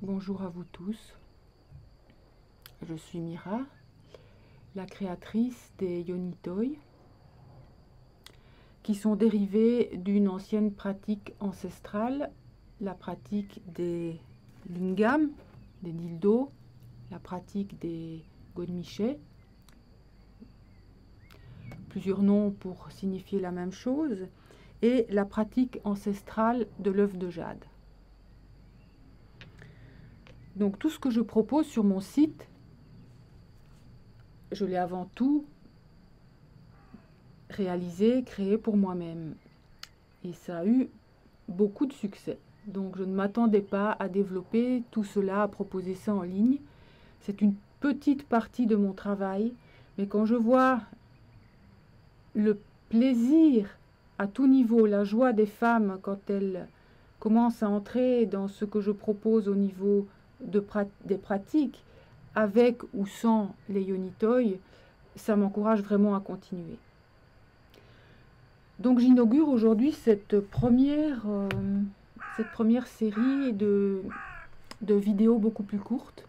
Bonjour à vous tous, je suis Mira, la créatrice des Yoni Toy, qui sont dérivés d'une ancienne pratique ancestrale, la pratique des lingam, des dildos, la pratique des godemichés, plusieurs noms pour signifier la même chose, et la pratique ancestrale de l'œuf de jade. Donc tout ce que je propose sur mon site, je l'ai avant tout réalisé, créé pour moi-même. Et ça a eu beaucoup de succès. Donc je ne m'attendais pas à développer tout cela, à proposer ça en ligne. C'est une petite partie de mon travail, mais quand je vois le plaisir à tout niveau, la joie des femmes quand elles commencent à entrer dans ce que je propose au niveau des pratiques, avec ou sans les Yoni Toy, ça m'encourage vraiment à continuer. Donc j'inaugure aujourd'hui cette première série de vidéos beaucoup plus courtes,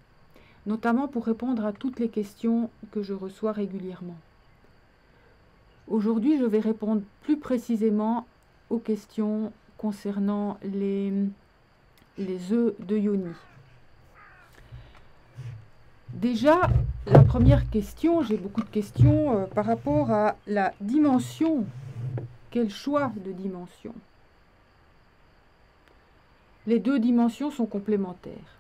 notamment pour répondre à toutes les questions que je reçois régulièrement. Aujourd'hui, je vais répondre plus précisément aux questions concernant les œufs de Yoni. Déjà, la première question, j'ai beaucoup de questions par rapport à la dimension. Quel choix de dimension? Les deux dimensions sont complémentaires.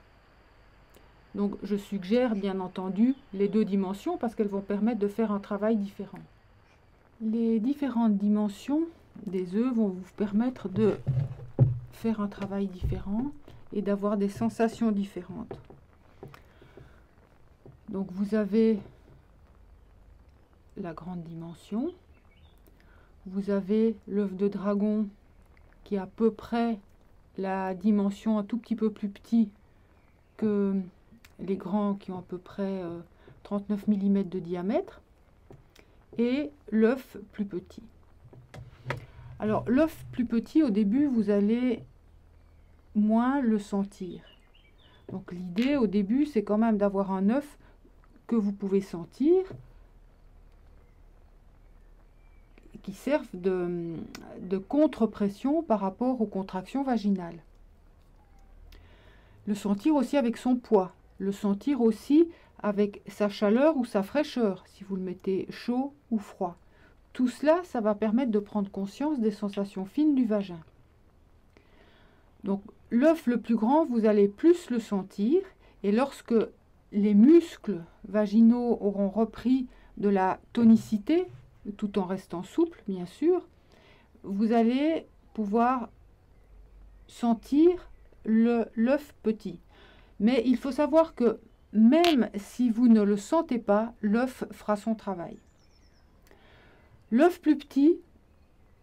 Donc je suggère bien entendu les deux dimensions parce qu'elles vont permettre de faire un travail différent. Les différentes dimensions des œufs vont vous permettre de faire un travail différent et d'avoir des sensations différentes. Donc vous avez la grande dimension, vous avez l'œuf de dragon qui est à peu près la dimension un tout petit peu plus petit que les grands qui ont à peu près 39 mm de diamètre, et l'œuf plus petit. Alors l'œuf plus petit, au début, vous allez moins le sentir. Donc l'idée au début, c'est quand même d'avoir un œuf que vous pouvez sentir, qui servent de contre-pression par rapport aux contractions vaginales. Le sentir aussi avec son poids, le sentir aussi avec sa chaleur ou sa fraîcheur, si vous le mettez chaud ou froid. Tout cela, ça va permettre de prendre conscience des sensations fines du vagin. Donc l'œuf le plus grand, vous allez plus le sentir, et lorsque les muscles vaginaux auront repris de la tonicité, tout en restant souple, bien sûr, vous allez pouvoir sentir l'œuf petit. Mais il faut savoir que même si vous ne le sentez pas, l'œuf fera son travail. L'œuf plus petit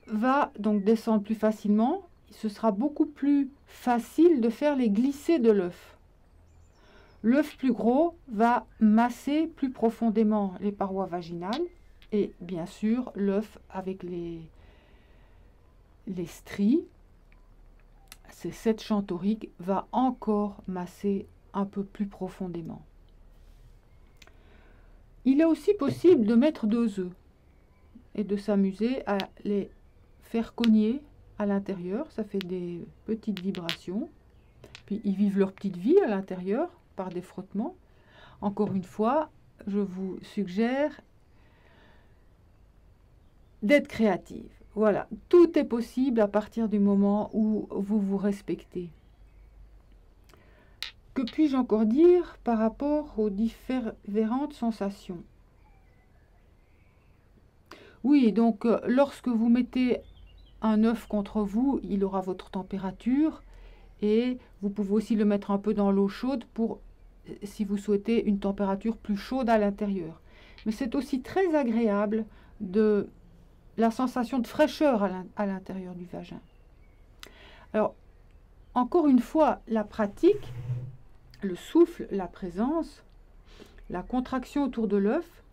va donc descendre plus facilement. Ce sera beaucoup plus facile de faire les glissées de l'œuf. L'œuf plus gros va masser plus profondément les parois vaginales. Et bien sûr, l'œuf avec les stries, ces 7 champs toriques, va encore masser un peu plus profondément. Il est aussi possible de mettre 2 œufs et de s'amuser à les faire cogner à l'intérieur. Ça fait des petites vibrations. Puis ils vivent leur petite vie à l'intérieur par des frottements. Encore une fois, je vous suggère d'être créative. Voilà, tout est possible à partir du moment où vous vous respectez. Que puis-je encore dire par rapport aux différentes sensations? Oui, donc lorsque vous mettez un œuf contre vous, il aura votre température, et vous pouvez aussi le mettre un peu dans l'eau chaude pour, si vous souhaitez, une température plus chaude à l'intérieur. Mais c'est aussi très agréable de la sensation de fraîcheur à l'intérieur du vagin. Alors, encore une fois, la pratique, le souffle, la présence, la contraction autour de l'œuf,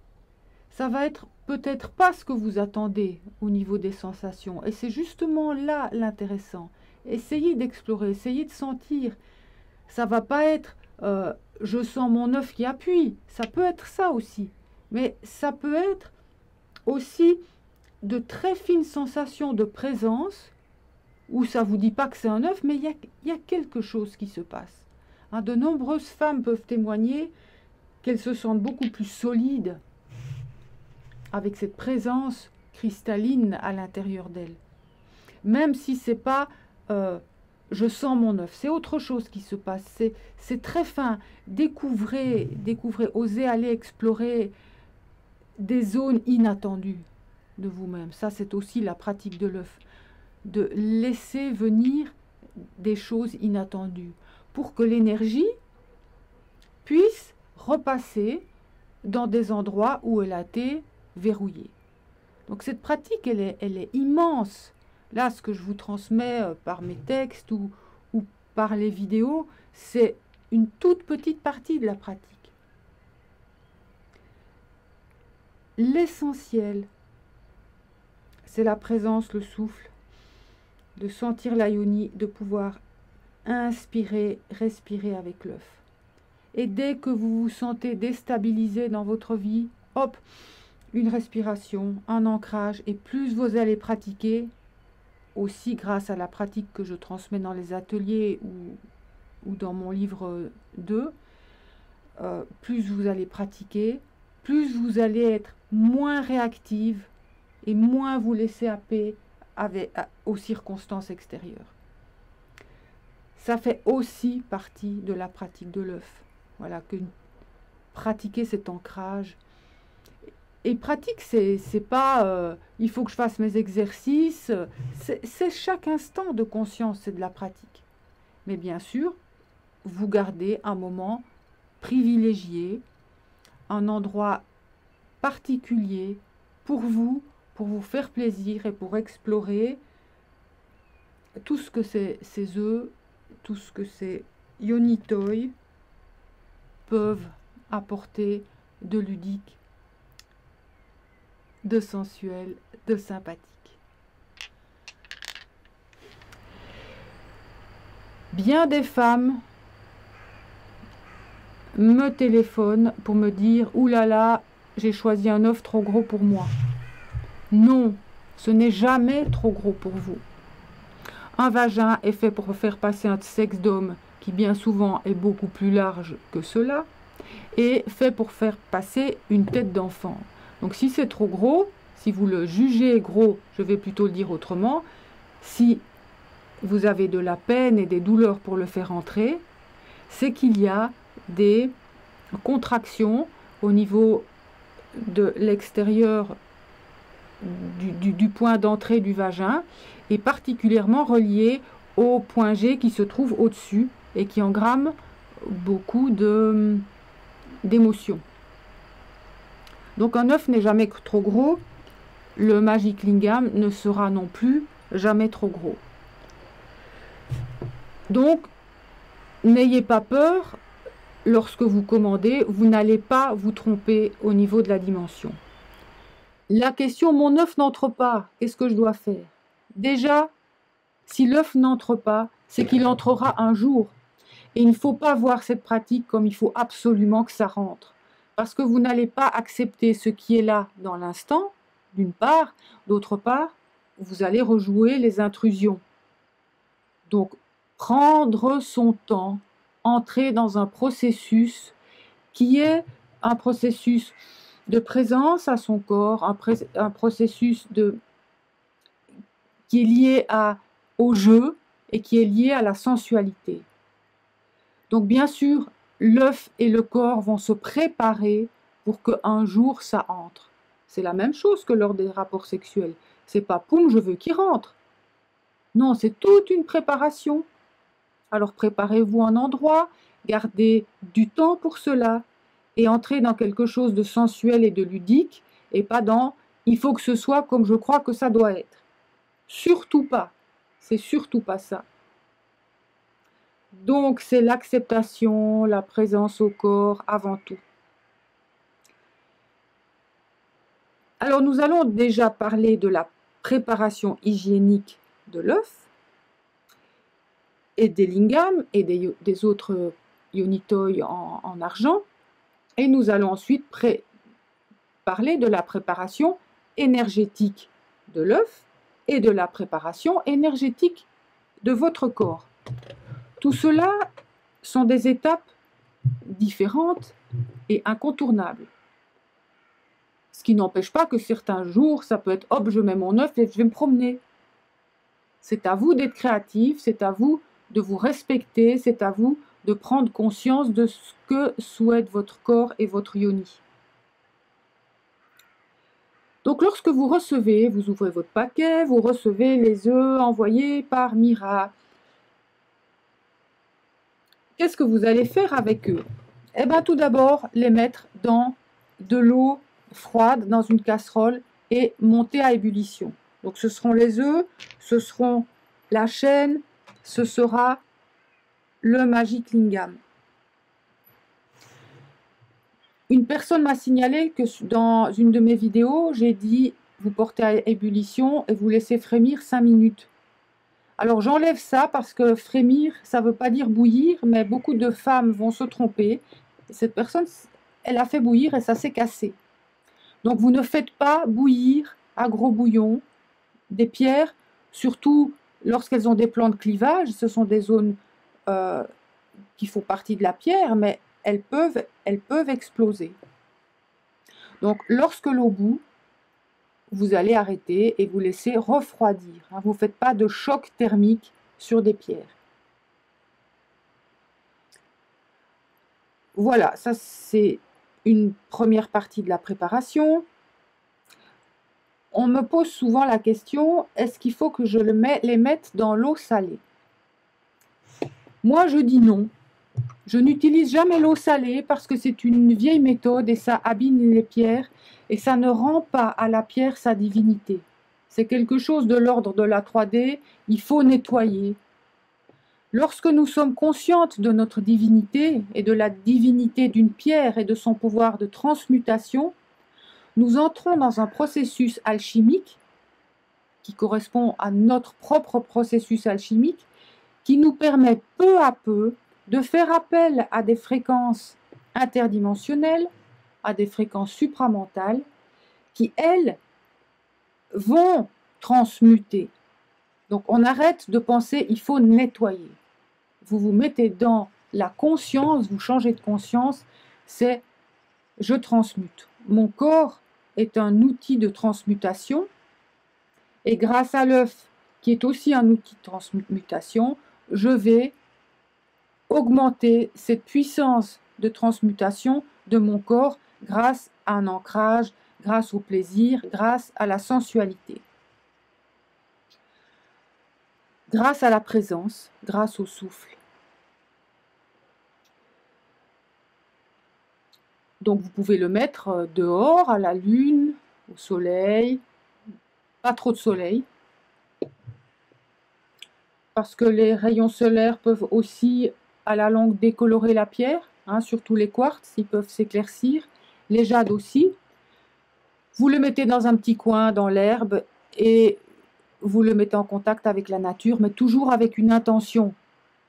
ça va être peut-être pas ce que vous attendez au niveau des sensations. Et c'est justement là l'intéressant. Essayez d'explorer, essayez de sentir Ça va pas être je sens mon œuf qui appuie. Ça peut être ça aussi. Mais ça peut être aussi de très fines sensations de présence où ça ne vous dit pas que c'est un œuf, mais il y a quelque chose qui se passe. Hein, de nombreuses femmes peuvent témoigner qu'elles se sentent beaucoup plus solides avec cette présence cristalline à l'intérieur d'elles. Même si ce n'est pas je sens mon œuf, c'est autre chose qui se passe. C'est très fin. Découvrez, osez aller explorer des zones inattendues de vous-même. Ça, c'est aussi la pratique de l'œuf. De laisser venir des choses inattendues pour que l'énergie puisse repasser dans des endroits où elle a été verrouillée. Donc cette pratique, elle est immense. Là, ce que je vous transmets par mes textes ou par les vidéos, c'est une toute petite partie de la pratique. L'essentiel, c'est la présence, le souffle, de sentir la yoni, de pouvoir inspirer, respirer avec l'œuf. Et dès que vous vous sentez déstabilisé dans votre vie, hop, une respiration, un ancrage, et plus vous allez pratiquer, aussi grâce à la pratique que je transmets dans les ateliers ou dans mon livre 2, plus vous allez pratiquer, plus vous allez être moins réactive et moins vous laisser happer aux circonstances extérieures. Ça fait aussi partie de la pratique de l'œuf. Voilà, que pratiquer cet ancrage. Et pratique, c'est pas il faut que je fasse mes exercices. C'est chaque instant de conscience, c'est de la pratique. Mais bien sûr, vous gardez un moment privilégié, un endroit particulier pour vous faire plaisir et pour explorer tout ce que ces œufs, tout ce que ces yonitoi peuvent apporter de ludique, de sensuel, de sympathique. Bien des femmes me téléphonent pour me dire « Ouh là là, j'ai choisi un œuf trop gros pour moi ». Non, ce n'est jamais trop gros pour vous. Un vagin est fait pour faire passer un sexe d'homme qui bien souvent est beaucoup plus large que cela, et fait pour faire passer une tête d'enfant. Donc si c'est trop gros, si vous le jugez gros, je vais plutôt le dire autrement, si vous avez de la peine et des douleurs pour le faire entrer, c'est qu'il y a des contractions au niveau de l'extérieur du point d'entrée du vagin, et particulièrement relié au point G qui se trouve au-dessus et qui engramme beaucoup d'émotions. Donc un œuf n'est jamais trop gros, le Magic Lingam ne sera non plus jamais trop gros. Donc n'ayez pas peur, lorsque vous commandez, vous n'allez pas vous tromper au niveau de la dimension. La question, mon œuf n'entre pas, qu'est-ce que je dois faire? Déjà, si l'œuf n'entre pas, c'est qu'il entrera un jour. Et il ne faut pas voir cette pratique comme il faut absolument que ça rentre. Parce que vous n'allez pas accepter ce qui est là dans l'instant, d'une part. D'autre part, vous allez rejouer les intrusions. Donc, prendre son temps, entrer dans un processus qui est un processus de présence à son corps, un processus qui est lié au jeu et qui est lié à la sensualité. Donc bien sûr, l'œuf et le corps vont se préparer pour qu'un jour ça entre. C'est la même chose que lors des rapports sexuels. C'est pas poum, je veux qu'il rentre. Non, c'est toute une préparation. Alors préparez-vous un endroit, gardez du temps pour cela et entrez dans quelque chose de sensuel et de ludique et pas dans « il faut que ce soit comme je crois que ça doit être ». Surtout pas. C'est surtout pas ça. Donc, c'est l'acceptation, la présence au corps avant tout. Alors, nous allons déjà parler de la préparation hygiénique de l'œuf. et des lingams et des autres yonitoy en argent. Et nous allons ensuite parler de la préparation énergétique de l'œuf et de la préparation énergétique de votre corps. Tout cela sont des étapes différentes et incontournables. Ce qui n'empêche pas que certains jours, ça peut être « hop, je mets mon œuf et je vais me promener ». C'est à vous d'être créatif, c'est à vous de vous respecter, c'est à vous de prendre conscience de ce que souhaite votre corps et votre yoni. Donc lorsque vous recevez, vous ouvrez votre paquet, vous recevez les œufs envoyés par Mira. Qu'est-ce que vous allez faire avec eux? Eh bien tout d'abord, les mettre dans de l'eau froide, dans une casserole et monter à ébullition. Donc ce seront les œufs, ce seront la chaîne, ce sera le Magic Lingam. Une personne m'a signalé que dans une de mes vidéos, j'ai dit vous portez à ébullition et vous laissez frémir 5 minutes. Alors j'enlève ça parce que frémir, ça ne veut pas dire bouillir, mais beaucoup de femmes vont se tromper. Cette personne, elle a fait bouillir et ça s'est cassé. Donc vous ne faites pas bouillir à gros bouillon des pierres, surtout lorsqu'elles ont des plans de clivage. Ce sont des zones qui font partie de la pierre, mais elles peuvent exploser. Donc lorsque l'eau bout, vous allez arrêter et vous laisser refroidir. Vous ne faites pas de choc thermique sur des pierres. Voilà, ça c'est une première partie de la préparation. On me pose souvent la question, est-ce qu'il faut que je les mette dans l'eau salée? Moi je dis non. Je n'utilise jamais l'eau salée parce que c'est une vieille méthode et ça abîme les pierres et ça ne rend pas à la pierre sa divinité. C'est quelque chose de l'ordre de la 3D, il faut nettoyer. Lorsque nous sommes conscientes de notre divinité et de la divinité d'une pierre et de son pouvoir de transmutation, nous entrons dans un processus alchimique qui correspond à notre propre processus alchimique qui nous permet peu à peu de faire appel à des fréquences interdimensionnelles, à des fréquences supramentales, qui, elles, vont transmuter. Donc on arrête de penser il faut nettoyer. Vous vous mettez dans la conscience, vous changez de conscience, c'est je transmute. Mon corps est un outil de transmutation et grâce à l'œuf, qui est aussi un outil de transmutation, je vais augmenter cette puissance de transmutation de mon corps grâce à un ancrage, grâce au plaisir, grâce à la sensualité, grâce à la présence, grâce au souffle. Donc vous pouvez le mettre dehors, à la lune, au soleil, pas trop de soleil, parce que les rayons solaires peuvent aussi à la longue décolorer la pierre, surtout les quartz, ils peuvent s'éclaircir, les jades aussi. Vous le mettez dans un petit coin, dans l'herbe, et vous le mettez en contact avec la nature, mais toujours avec une intention.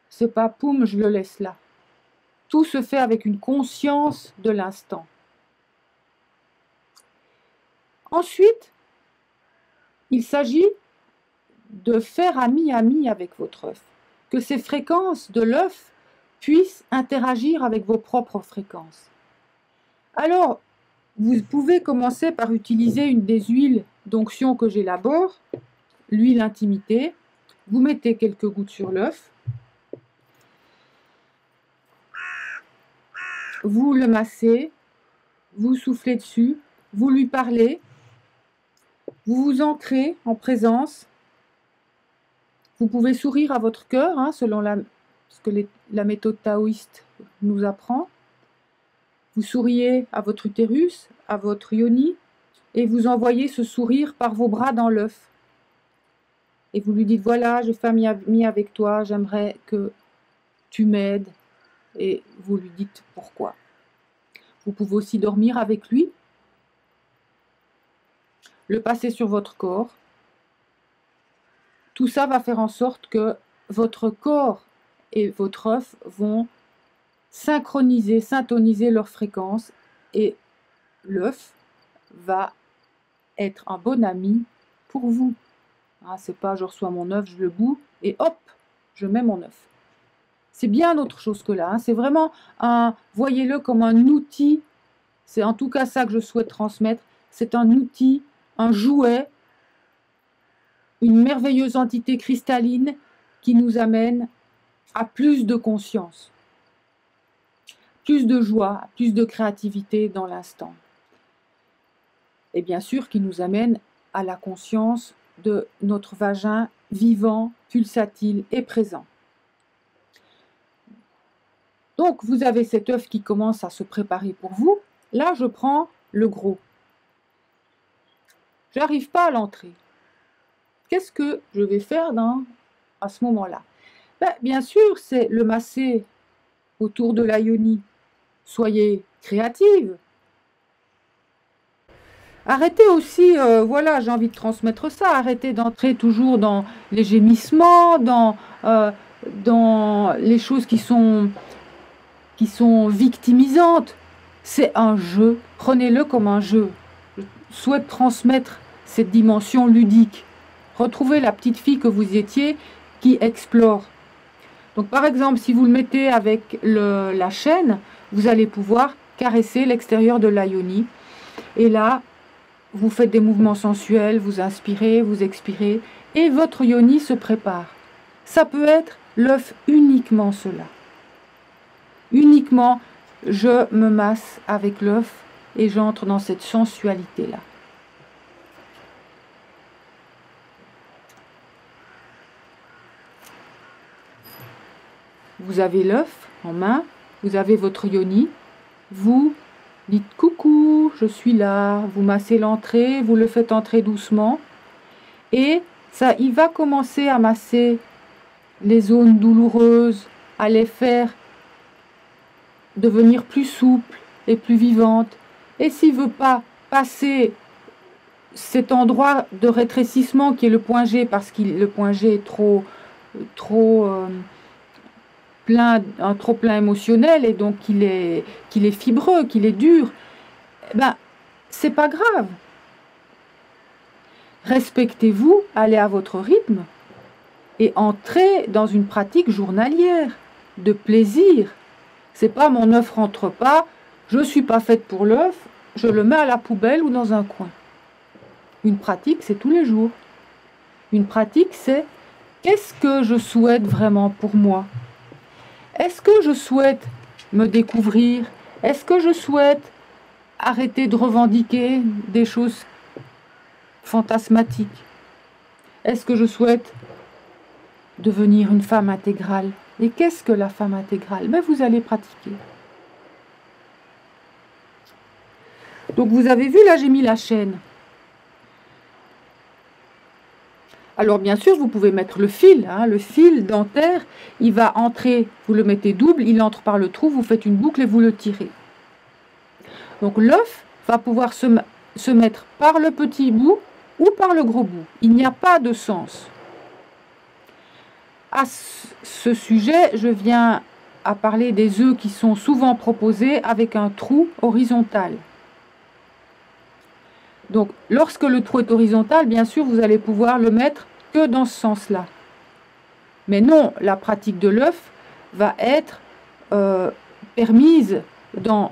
C'est pas poum, je le laisse là. Tout se fait avec une conscience de l'instant. Ensuite, il s'agit de faire ami-ami avec votre œuf. Que ces fréquences de l'œuf puissent interagir avec vos propres fréquences. Alors, vous pouvez commencer par utiliser une des huiles d'onction que j'élabore, l'huile intimité. Vous mettez quelques gouttes sur l'œuf. Vous le massez, vous soufflez dessus, vous lui parlez, vous vous ancrez en présence. Vous pouvez sourire à votre cœur, selon ce que la méthode taoïste nous apprend. Vous souriez à votre utérus, à votre yoni, et vous envoyez ce sourire par vos bras dans l'œuf. Et vous lui dites, voilà, j'ai fait ami avec toi, j'aimerais que tu m'aides. Et vous lui dites pourquoi. Vous pouvez aussi dormir avec lui, le passer sur votre corps. Tout ça va faire en sorte que votre corps et votre œuf vont synchroniser, syntoniser leur fréquence, et l'œuf va être un bon ami pour vous. Ah, c'est pas je reçois mon œuf, je le boue et hop, je mets mon œuf. C'est bien autre chose que là. Hein. C'est vraiment voyez-le comme un outil. C'est en tout cas ça que je souhaite transmettre. C'est un outil, un jouet, une merveilleuse entité cristalline qui nous amène à plus de conscience, plus de joie, plus de créativité dans l'instant. Et bien sûr qui nous amène à la conscience de notre vagin vivant, pulsatile et présent. Donc vous avez cet œuf qui commence à se préparer pour vous. Là je prends le gros. Je n'arrive pas à l'entrer. Qu'est-ce que je vais faire à ce moment-là? Bien sûr, c'est le masser autour de la yoni. Soyez créative. Arrêtez aussi, voilà, j'ai envie de transmettre ça, arrêtez d'entrer toujours dans les gémissements, dans les choses qui sont victimisantes. C'est un jeu, prenez-le comme un jeu. Je souhaite transmettre cette dimension ludique. Retrouvez la petite fille que vous étiez qui explore. Donc par exemple, si vous le mettez avec la chaîne, vous allez pouvoir caresser l'extérieur de la yoni. Et là, vous faites des mouvements sensuels, vous inspirez, vous expirez, et votre yoni se prépare. Ça peut être l'œuf uniquement cela. Uniquement, je me masse avec l'œuf et j'entre dans cette sensualité-là. Vous avez l'œuf en main, vous avez votre yoni, vous dites coucou, je suis là, vous massez l'entrée, vous le faites entrer doucement et ça, il va commencer à masser les zones douloureuses, à les faire devenir plus souples et plus vivantes. Et s'il ne veut pas passer cet endroit de rétrécissement qui est le point G, parce que le point G est trop plein, un trop plein émotionnel et donc qu'il est fibreux, qu'il est dur, c'est pas grave. Respectez-vous, allez à votre rythme et entrez dans une pratique journalière de plaisir. C'est pas mon œuf rentre pas, je suis pas faite pour l'œuf, je le mets à la poubelle ou dans un coin. Une pratique, c'est tous les jours. Une pratique, c'est qu'est-ce que je souhaite vraiment pour moi? Est-ce que je souhaite me découvrir? Est-ce que je souhaite arrêter de revendiquer des choses fantasmatiques? Est-ce que je souhaite devenir une femme intégrale? Et qu'est-ce que la femme intégrale? Vous allez pratiquer. Donc vous avez vu, là j'ai mis la chaîne. Alors bien sûr, vous pouvez mettre le fil dentaire, il va entrer, vous le mettez double, il entre par le trou, vous faites une boucle et vous le tirez. Donc l'œuf va pouvoir se mettre par le petit bout ou par le gros bout. Il n'y a pas de sens. À ce sujet, je viens à parler des œufs qui sont souvent proposés avec un trou horizontal. Donc, lorsque le trou est horizontal, bien sûr, vous allez pouvoir le mettre que dans ce sens-là. Mais non, la pratique de l'œuf va être permise dans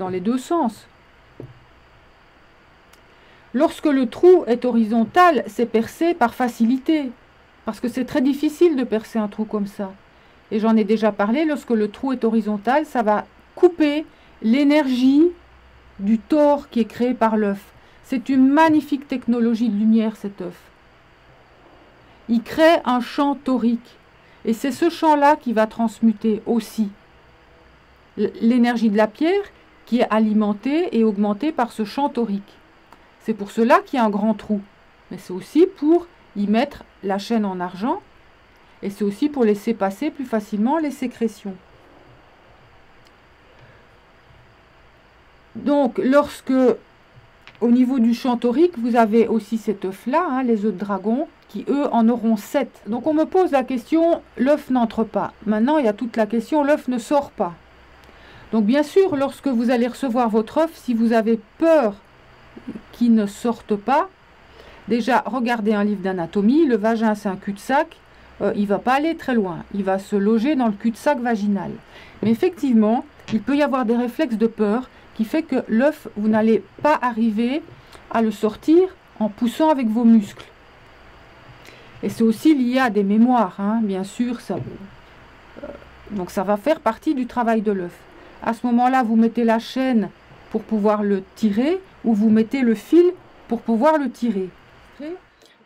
les deux sens. Lorsque le trou est horizontal, c'est percé par facilité. Parce que c'est très difficile de percer un trou comme ça. Et j'en ai déjà parlé, lorsque le trou est horizontal, ça va couper l'énergie du tore qui est créé par l'œuf. C'est une magnifique technologie de lumière, cet œuf. Il crée un champ torique. Et c'est ce champ-là qui va transmuter aussi l'énergie de la pierre qui est alimentée et augmentée par ce champ torique. C'est pour cela qu'il y a un grand trou. Mais c'est aussi pour y mettre la chaîne en argent. Et c'est aussi pour laisser passer plus facilement les sécrétions. Donc, lorsque, au niveau du champ torique, vous avez aussi cet œuf-là, les œufs de dragon, qui, eux, en auront 7. Donc on me pose la question, l'œuf n'entre pas. Maintenant, il y a toute la question, l'œuf ne sort pas. Donc bien sûr, lorsque vous allez recevoir votre œuf, si vous avez peur qu'il ne sorte pas, déjà, regardez un livre d'anatomie, le vagin c'est un cul-de-sac, il ne va pas aller très loin, il va se loger dans le cul-de-sac vaginal. Mais effectivement, il peut y avoir des réflexes de peur qui fait que l'œuf, vous n'allez pas arriver à le sortir en poussant avec vos muscles. Et c'est aussi lié à des mémoires, hein, bien sûr. Donc ça va faire partie du travail de l'œuf. À ce moment-là, vous mettez la chaîne pour pouvoir le tirer ou vous mettez le fil pour pouvoir le tirer.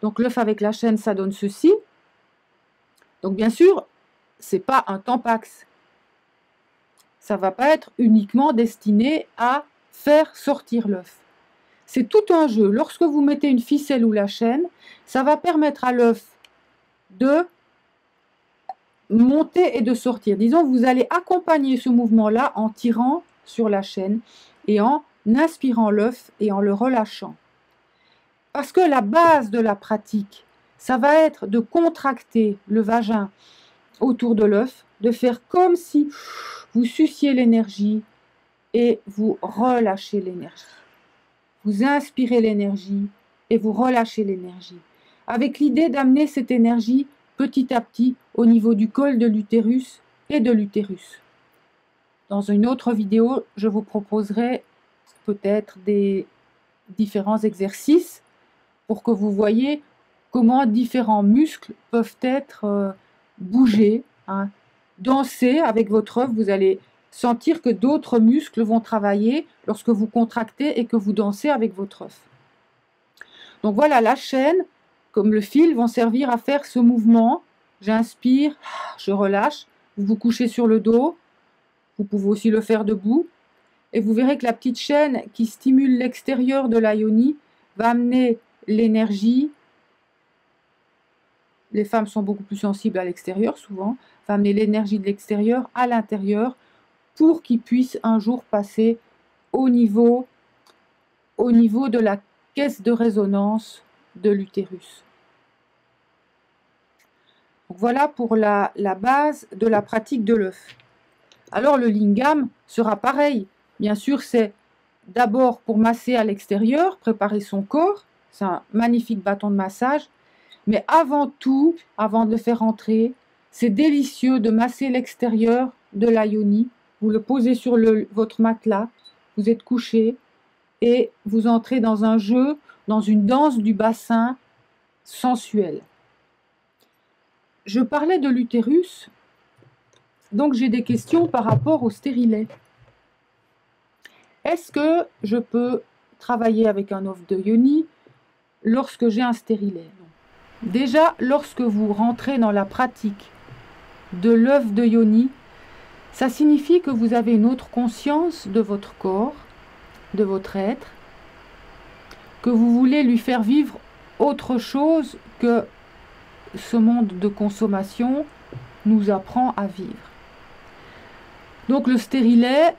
Donc l'œuf avec la chaîne, ça donne ceci. Donc bien sûr, ce n'est pas un tampax. Ça ne va pas être uniquement destiné à faire sortir l'œuf. C'est tout un jeu. Lorsque vous mettez une ficelle ou la chaîne, ça va permettre à l'œuf de monter et de sortir. Disons, vous allez accompagner ce mouvement-là en tirant sur la chaîne et en inspirant l'œuf et en le relâchant. Parce que la base de la pratique, ça va être de contracter le vagin autour de l'œuf, de faire comme si vous suciez l'énergie et vous relâchez l'énergie. Vous inspirez l'énergie et vous relâchez l'énergie. Avec l'idée d'amener cette énergie petit à petit au niveau du col de l'utérus et de l'utérus. Dans une autre vidéo, je vous proposerai peut-être des différents exercices pour que vous voyez comment différents muscles peuvent être bougés. Hein. Danser avec votre œuf, vous allez sentir que d'autres muscles vont travailler lorsque vous contractez et que vous dansez avec votre œuf. Donc voilà, la chaîne, comme le fil, vont servir à faire ce mouvement. J'inspire, je relâche, vous vous couchez sur le dos, vous pouvez aussi le faire debout, et vous verrez que la petite chaîne qui stimule l'extérieur de la yoni va amener l'énergie. Les femmes sont beaucoup plus sensibles à l'extérieur souvent, va amener l'énergie de l'extérieur à l'intérieur pour qu'ils puissent un jour passer au niveau de la caisse de résonance de l'utérus. Voilà pour la base de la pratique de l'œuf. Alors le lingam sera pareil. Bien sûr, c'est d'abord pour masser à l'extérieur, préparer son corps. C'est un magnifique bâton de massage. Mais avant tout, avant de le faire entrer, c'est délicieux de masser l'extérieur de la yoni. Vous le posez sur votre matelas, vous êtes couché et vous entrez dans un jeu, dans une danse du bassin sensuelle. Je parlais de l'utérus, donc j'ai des questions par rapport au stérilet. Est-ce que je peux travailler avec un œuf de yoni lorsque j'ai un stérilet? Déjà, lorsque vous rentrez dans la pratique de l'œuf de yoni, ça signifie que vous avez une autre conscience de votre corps, de votre être, que vous voulez lui faire vivre autre chose que ce monde de consommation nous apprend à vivre. Donc le stérilet,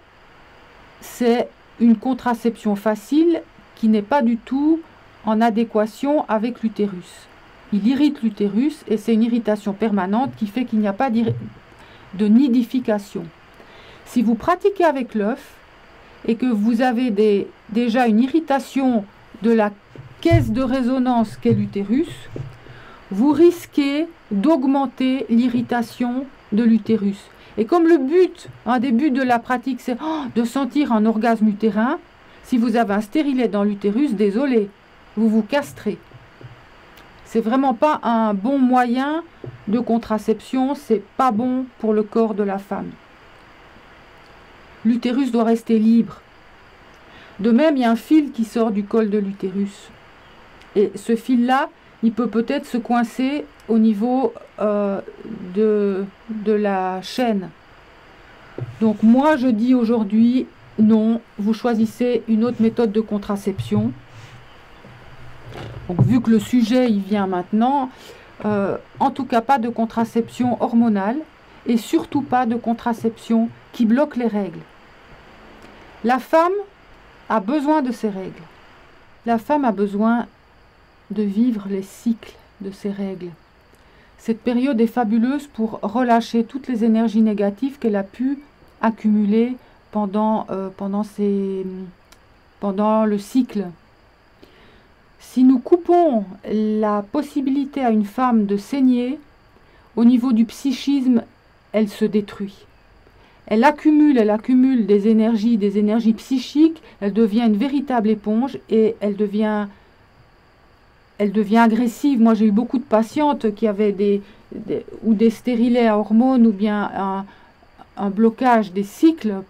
c'est une contraception facile qui n'est pas du tout en adéquation avec l'utérus. Il irrite l'utérus et c'est une irritation permanente qui fait qu'il n'y a pas de nidification. Si vous pratiquez avec l'œuf et que vous avez déjà une irritation de la caisse de résonance qu'est l'utérus, vous risquez d'augmenter l'irritation de l'utérus. Et comme le but, un des buts de la pratique, c'est de sentir un orgasme utérin, si vous avez un stérilet dans l'utérus, désolé, vous vous castrez. C'est vraiment pas un bon moyen de contraception, c'est pas bon pour le corps de la femme. L'utérus doit rester libre. De même, il y a un fil qui sort du col de l'utérus. Et ce fil-là, il peut peut-être se coincer au niveau de la chaîne. Donc moi, je dis aujourd'hui, non, vous choisissez une autre méthode de contraception. Donc vu que le sujet, il vient maintenant, en tout cas pas de contraception hormonale et surtout pas de contraception qui bloque les règles. La femme a besoin de ses règles. La femme a besoin de vivre les cycles de ces règles. Cette période est fabuleuse pour relâcher toutes les énergies négatives qu'elle a pu accumuler pendant le cycle. Si nous coupons la possibilité à une femme de saigner, au niveau du psychisme, elle se détruit. Elle accumule des énergies psychiques, elle devient une véritable éponge et elle devient agressive. Moi, j'ai eu beaucoup de patientes qui avaient des stérilets à hormones ou bien un blocage des cycles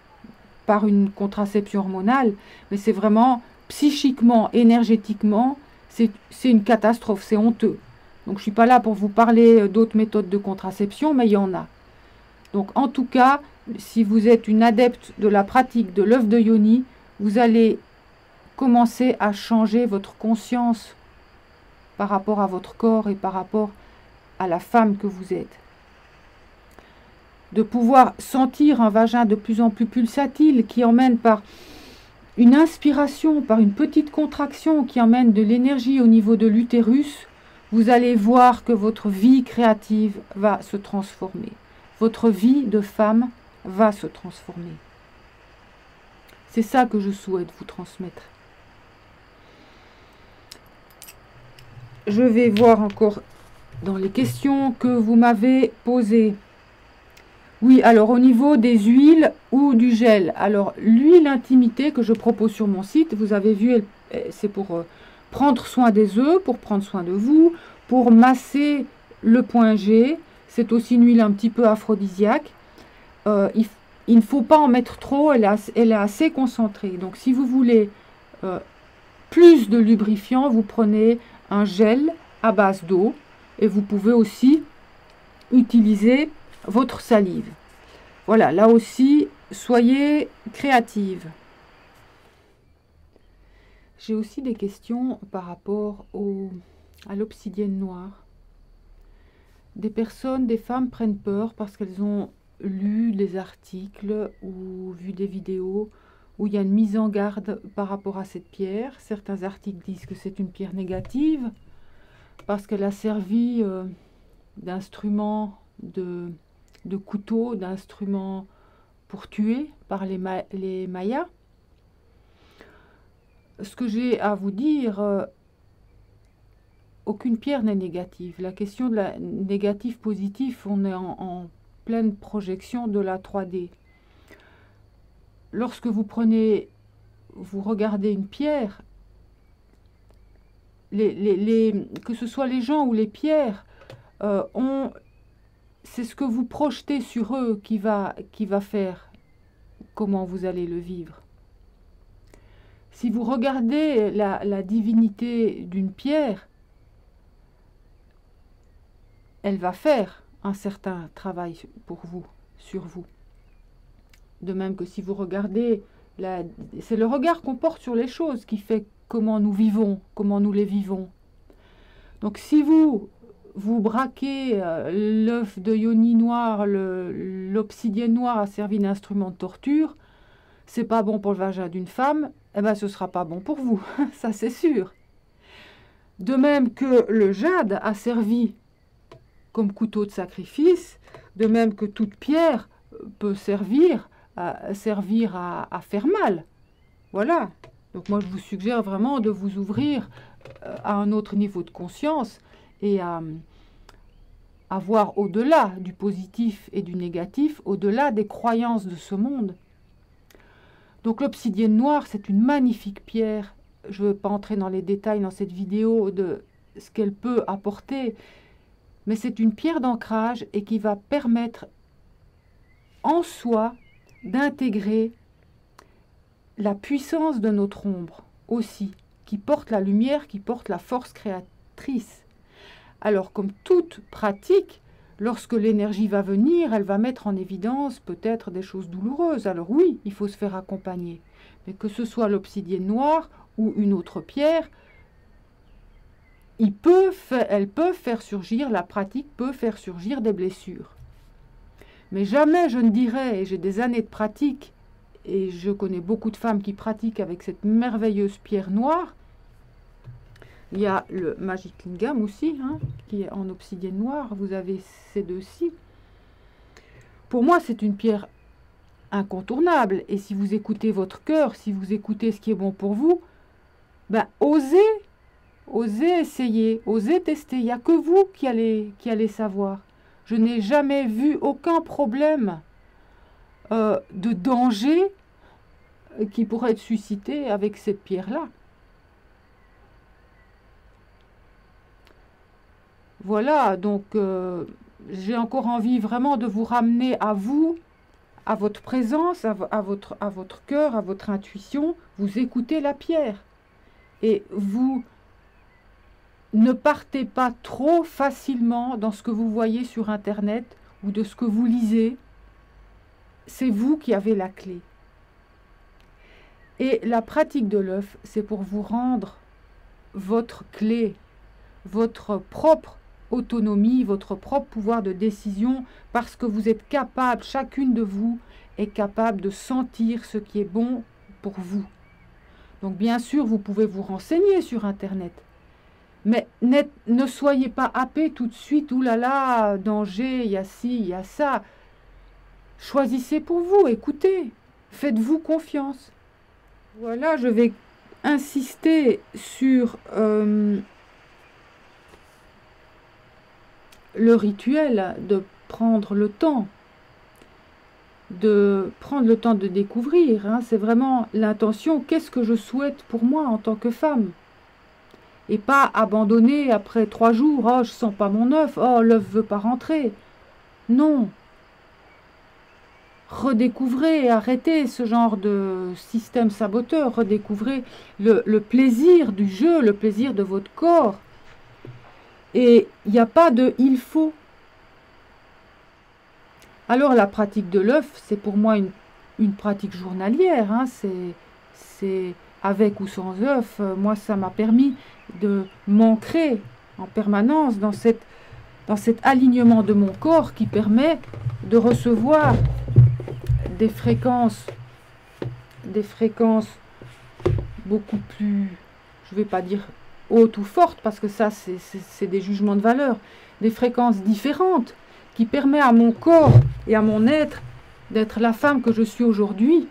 par une contraception hormonale, mais c'est vraiment psychiquement, énergétiquement, c'est une catastrophe, c'est honteux. Donc je ne suis pas là pour vous parler d'autres méthodes de contraception, mais il y en a. Donc en tout cas, si vous êtes une adepte de la pratique de l'œuf de Yoni, vous allez commencer à changer votre conscience par rapport à votre corps et par rapport à la femme que vous êtes. De pouvoir sentir un vagin de plus en plus pulsatile qui emmène par une inspiration, par une petite contraction qui emmène de l'énergie au niveau de l'utérus, vous allez voir que votre vie créative va se transformer. Votre vie de femme va se transformer. C'est ça que je souhaite vous transmettre. Je vais voir encore dans les questions que vous m'avez posées. Oui, alors au niveau des huiles ou du gel. Alors l'huile intimité que je propose sur mon site, vous avez vu, c'est pour prendre soin des œufs, pour prendre soin de vous, pour masser le point G. C'est aussi une huile un petit peu aphrodisiaque. Il ne faut pas en mettre trop, elle est assez concentrée. Donc si vous voulez plus de lubrifiant, vous prenez un gel à base d'eau et vous pouvez aussi utiliser votre salive. Voilà, là aussi, soyez créative. J'ai aussi des questions par rapport à l'obsidienne noire. Des femmes prennent peur parce qu'elles ont lu des articles ou vu des vidéos où il y a une mise en garde par rapport à cette pierre. Certains articles disent que c'est une pierre négative parce qu'elle a servi d'instrument de couteau, d'instrument pour tuer par les Mayas. Ce que j'ai à vous dire, aucune pierre n'est négative. La question de la négatif-positif, on est en pleine projection de la 3D. Lorsque vous regardez une pierre, que ce soit les gens ou les pierres, c'est ce que vous projetez sur eux qui va faire comment vous allez le vivre. Si vous regardez la divinité d'une pierre, elle va faire un certain travail pour vous, sur vous. De même que si vous regardez, c'est le regard qu'on porte sur les choses qui fait comment nous vivons, comment nous les vivons. Donc si vous braquez l'œuf de Yoni noir, l'obsidienne noire a servi d'instrument de torture, c'est pas bon pour le vagin d'une femme, eh ben ce sera pas bon pour vous, ça c'est sûr. De même que le jade a servi comme couteau de sacrifice, de même que toute pierre peut servir à faire mal. Voilà. Donc moi je vous suggère vraiment de vous ouvrir à un autre niveau de conscience et à voir au-delà du positif et du négatif, au-delà des croyances de ce monde. Donc l'obsidienne noire, c'est une magnifique pierre. Je ne vais pas entrer dans les détails dans cette vidéo de ce qu'elle peut apporter, mais c'est une pierre d'ancrage et qui va permettre en soi d'intégrer la puissance de notre ombre aussi, qui porte la lumière, qui porte la force créatrice. Alors, comme toute pratique, lorsque l'énergie va venir, elle va mettre en évidence peut-être des choses douloureuses. Alors oui, il faut se faire accompagner. Mais que ce soit l'obsidienne noire ou une autre pierre, elles peuvent faire surgir, la pratique peut faire surgir des blessures. Mais jamais je ne dirais, et j'ai des années de pratique, et je connais beaucoup de femmes qui pratiquent avec cette merveilleuse pierre noire, Il y a le Magic Lingam aussi, hein, qui est en obsidienne noire. Vous avez ces deux-ci. Pour moi, c'est une pierre incontournable. Et si vous écoutez votre cœur, si vous écoutez ce qui est bon pour vous, ben, osez essayer, osez tester. Il n'y a que vous qui allez savoir. Je n'ai jamais vu aucun problème de danger qui pourrait être suscité avec cette pierre-là. Voilà, donc j'ai encore envie vraiment de vous ramener à vous, à votre présence, à votre cœur, à votre intuition. Vous écoutez la pierre. Et vous ne partez pas trop facilement dans ce que vous voyez sur Internet ou de ce que vous lisez. C'est vous qui avez la clé. Et la pratique de l'œuf, c'est pour vous rendre votre clé, votre propre autonomie, votre propre pouvoir de décision, parce que vous êtes capable, chacune de vous est capable de sentir ce qui est bon pour vous. Donc bien sûr, vous pouvez vous renseigner sur Internet, mais ne soyez pas happé tout de suite, oulala, danger, il y a ci, il y a ça. Choisissez pour vous, écoutez, faites-vous confiance. Voilà, je vais insister sur le rituel de prendre le temps, de découvrir. Hein. C'est vraiment l'intention, qu'est-ce que je souhaite pour moi en tant que femme? Et pas abandonner après 3 jours, oh je sens pas mon œuf, oh l'œuf veut pas rentrer. Non. Redécouvrez, arrêtez ce genre de système saboteur, redécouvrez le plaisir du jeu, le plaisir de votre corps. Et il n'y a pas de « il faut ». Alors la pratique de l'œuf, c'est pour moi une pratique journalière, hein, c'est avec ou sans œuf. Moi, ça m'a permis de m'ancrer en permanence dans cet alignement de mon corps qui permet de recevoir des fréquences beaucoup plus, je ne vais pas dire hautes ou fortes, parce que ça, c'est des jugements de valeur, des fréquences différentes qui permettent à mon corps et à mon être d'être la femme que je suis aujourd'hui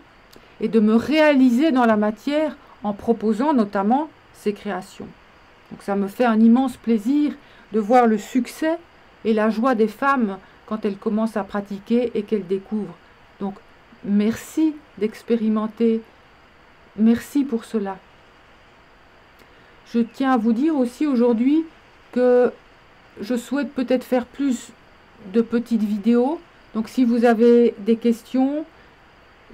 et de me réaliser dans la matière en proposant notamment ces créations. Donc ça me fait un immense plaisir de voir le succès et la joie des femmes quand elles commencent à pratiquer et qu'elles découvrent. Donc merci d'expérimenter, merci pour cela. Je tiens à vous dire aussi aujourd'hui que je souhaite peut-être faire plus de petites vidéos. Donc si vous avez des questions,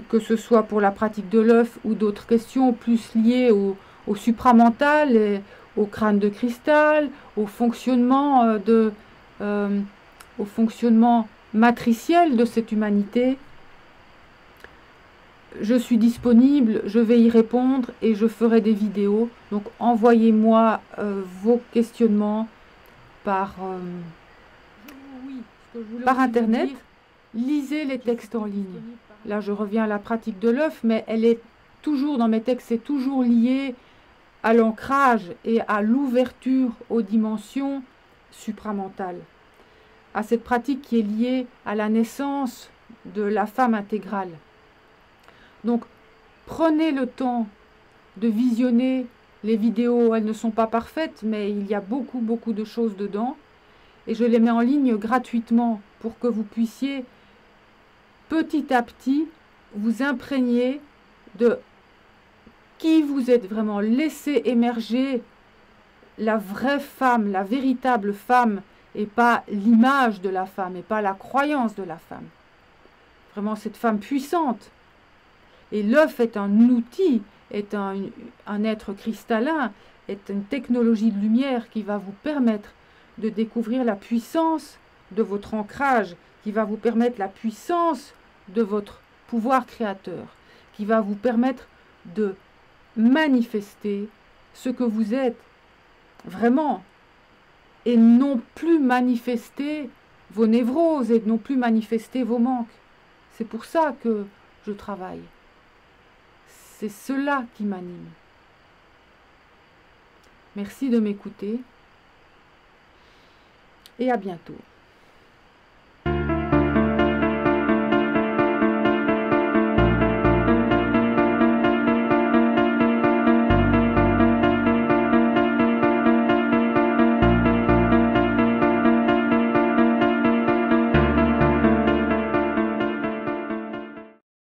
que ce soit pour la pratique de l'œuf ou d'autres questions plus liées au supramental, et au crâne de cristal, au fonctionnement matriciel de cette humanité, je suis disponible, je vais y répondre et je ferai des vidéos. Donc envoyez-moi vos questionnements par Internet. Lisez les textes en ligne. Là, je reviens à la pratique de l'œuf, mais elle est toujours dans mes textes, c'est toujours lié à l'ancrage et à l'ouverture aux dimensions supramentales. À cette pratique qui est liée à la naissance de la femme intégrale. Donc, prenez le temps de visionner les vidéos. Elles ne sont pas parfaites, mais il y a beaucoup, beaucoup de choses dedans. Et je les mets en ligne gratuitement pour que vous puissiez petit à petit vous imprégner de qui vous êtes vraiment. Laissez émerger la vraie femme, la véritable femme, et pas l'image de la femme, et pas la croyance de la femme. Vraiment cette femme puissante. Et l'œuf est un outil, est un être cristallin, est une technologie de lumière qui va vous permettre de découvrir la puissance de votre ancrage, qui va vous permettre la puissance de votre pouvoir créateur, qui va vous permettre de manifester ce que vous êtes vraiment, et non plus manifester vos névroses, et non plus manifester vos manques. C'est pour ça que je travaille. C'est cela qui m'anime. Merci de m'écouter et à bientôt.